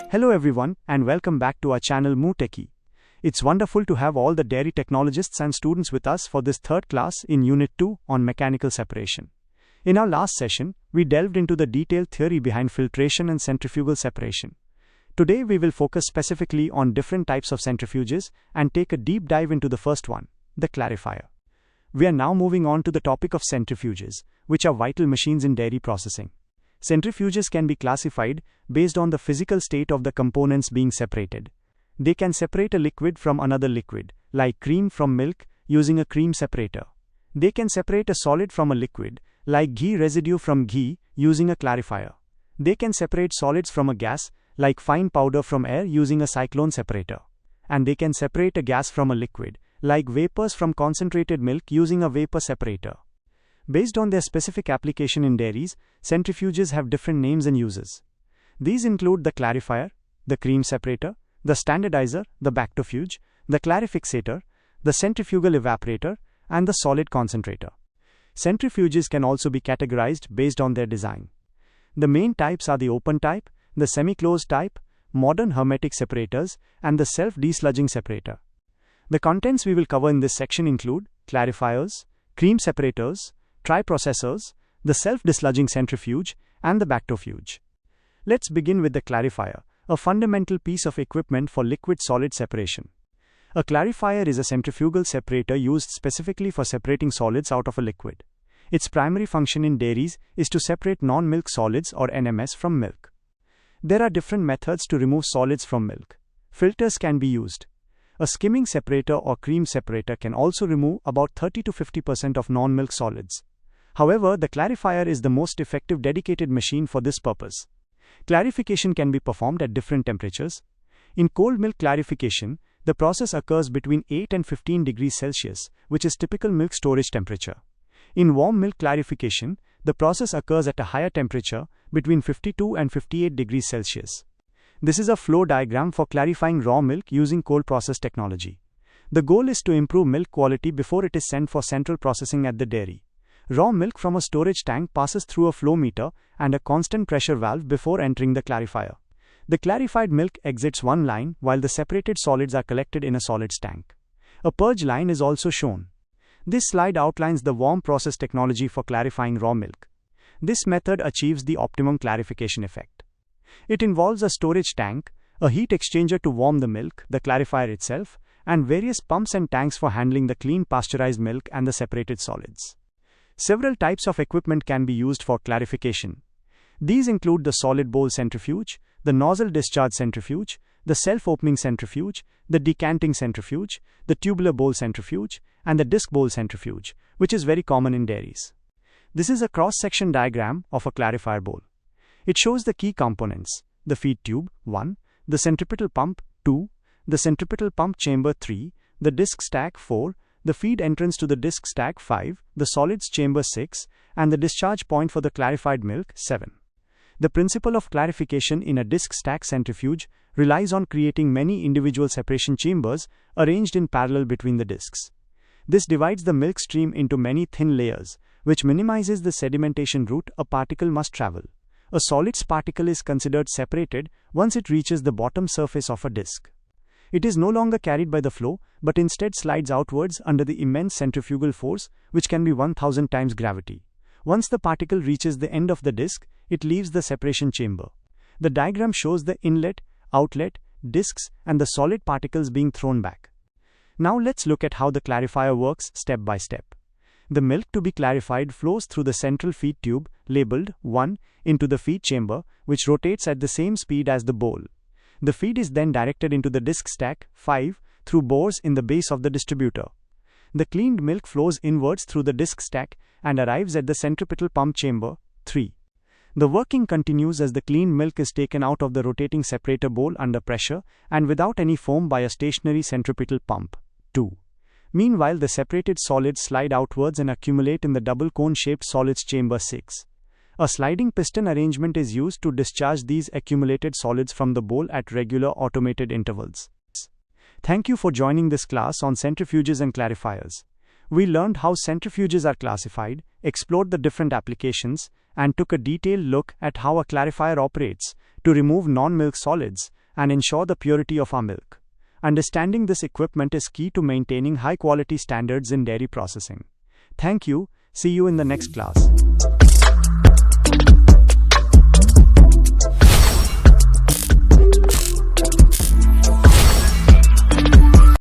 Hello everyone and welcome back to our channel MooTechie. It's wonderful to have all the dairy technologists and students with us for this third class in Unit 2 on mechanical separation. In our last session, we delved into the detailed theory behind filtration and centrifugal separation. Today we will focus specifically on different types of centrifuges and take a deep dive into the first one, the clarifier. We are now moving on to the topic of centrifuges, which are vital machines in dairy processing. Centrifuges can be classified based on the physical state of the components being separated. They can separate a liquid from another liquid, like cream from milk, using a cream separator. They can separate a solid from a liquid, like ghee residue from ghee, using a clarifier. They can separate solids from a gas, like fine powder from air, using a cyclone separator. And they can separate a gas from a liquid, like vapors from concentrated milk, using a vapor separator. Based on their specific application in dairies, centrifuges have different names and uses. These include the clarifier, the cream separator, the standardizer, the bactofuge, the clarifixator, the centrifugal evaporator, and the solid concentrator. Centrifuges can also be categorized based on their design. The main types are the open type, the semi-closed type, modern hermetic separators, and the self-desludging separator. The contents we will cover in this section include clarifiers, cream separators, triprocessors, the self-desludging centrifuge, and the bactofuge. Let's begin with the clarifier, a fundamental piece of equipment for liquid-solid separation. A clarifier is a centrifugal separator used specifically for separating solids out of a liquid. Its primary function in dairies is to separate non-milk solids or NMS from milk. There are different methods to remove solids from milk. Filters can be used. A skimming separator or cream separator can also remove about 30 to 50% of non-milk solids. However, the clarifier is the most effective dedicated machine for this purpose. Clarification can be performed at different temperatures. In cold milk clarification, the process occurs between 8 and 15 degrees Celsius, which is typical milk storage temperature. In warm milk clarification, the process occurs at a higher temperature, between 52 and 58 degrees Celsius. This is a flow diagram for clarifying raw milk using cold process technology. The goal is to improve milk quality before it is sent for central processing at the dairy. Raw milk from a storage tank passes through a flow meter and a constant pressure valve before entering the clarifier. The clarified milk exits one line while the separated solids are collected in a solids tank. A purge line is also shown. This slide outlines the warm process technology for clarifying raw milk. This method achieves the optimum clarification effect. It involves a storage tank, a heat exchanger to warm the milk, the clarifier itself, and various pumps and tanks for handling the clean pasteurized milk and the separated solids. Several types of equipment can be used for clarification. These include the solid bowl centrifuge, the nozzle discharge centrifuge, the self-opening centrifuge, the decanting centrifuge, the tubular bowl centrifuge, and the disc bowl centrifuge, which is very common in dairies. This is a cross-section diagram of a clarifier bowl. It shows the key components: the feed tube 1, the centripetal pump 2, the centripetal pump chamber 3, the disc stack 4, the feed entrance to the disc stack 5, the solids chamber 6, and the discharge point for the clarified milk 7. The principle of clarification in a disc stack centrifuge relies on creating many individual separation chambers arranged in parallel between the discs. This divides the milk stream into many thin layers, which minimizes the sedimentation route a particle must travel. A solids particle is considered separated once it reaches the bottom surface of a disc. It is no longer carried by the flow, but instead slides outwards under the immense centrifugal force, which can be 1000 times gravity. Once the particle reaches the end of the disc, it leaves the separation chamber. The diagram shows the inlet, outlet, discs, and the solid particles being thrown back. Now let's look at how the clarifier works step by step. The milk to be clarified flows through the central feed tube, labeled 1, into the feed chamber, which rotates at the same speed as the bowl. The feed is then directed into the disc stack 5 through bores in the base of the distributor. The cleaned milk flows inwards through the disc stack and arrives at the centripetal pump chamber 3. The working continues as the cleaned milk is taken out of the rotating separator bowl under pressure and without any foam by a stationary centripetal pump 2. Meanwhile, the separated solids slide outwards and accumulate in the double cone-shaped solids chamber 6. A sliding piston arrangement is used to discharge these accumulated solids from the bowl at regular automated intervals. Thank you for joining this class on centrifuges and clarifiers. We learned how centrifuges are classified, explored the different applications, and took a detailed look at how a clarifier operates to remove non-milk solids, and ensure the purity of our milk. Understanding this equipment is key to maintaining high quality standards in dairy processing. Thank you. See you in the next class.